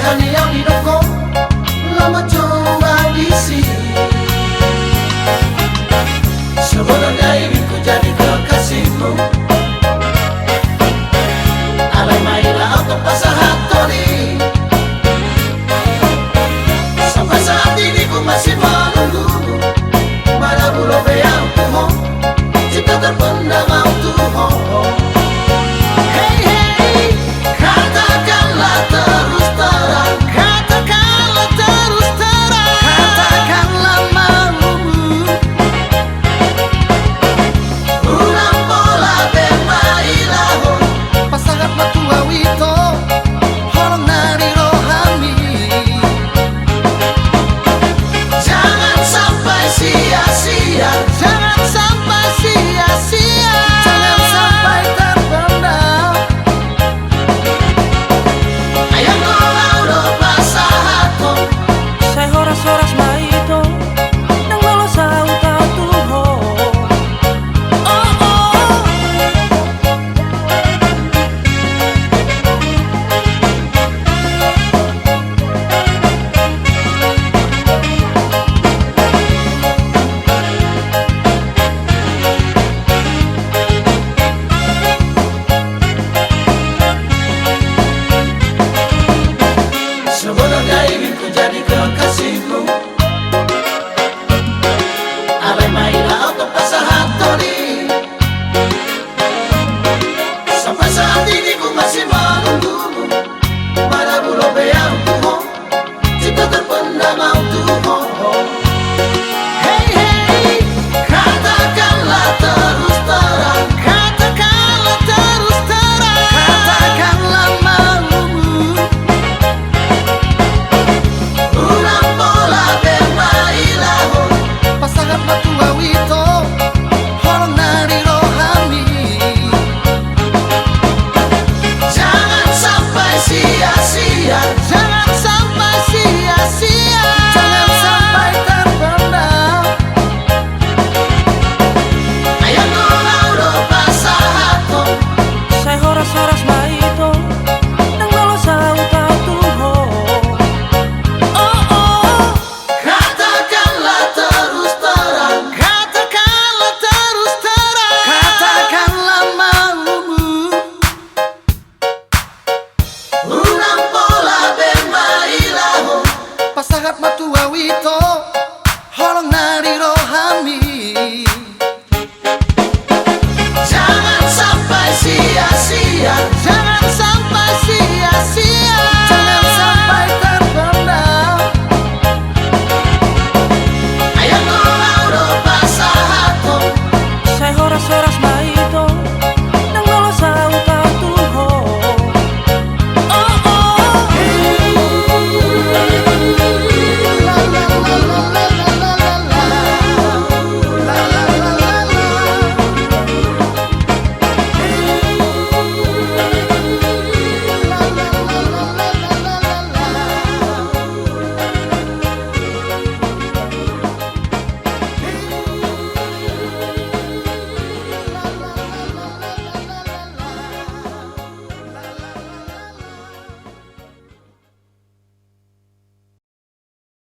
kesalehan yang hidupku lama coba diisi. Sebenarnya ingin ku jadi kekasihmu, alai mainlah untuk pasangan Tony. Sampai saat ini ku masih menunggumu, mana bulu yang tuho, cipta terpendam tuho. Hey hey, katakanlah terus terang, katakanlah terus terang, katakanlah malumu. Ulang pola bermainlah pasangan matua wito, horong nari rohani. Jangan sampai sia-sia, jangan sampai sia-sia, jangan sampai terpendam. Ayang kau udah pasahato, Saya horas-horas maito nang lolos sa utatuho. Oh oh, sebenarnya ingin ku jadi kekasihmu, alai mainlah untuk pasangan Tony. Sampai saat ini ku masih menunggumu, mana bulu yang tuho, cipta terpendam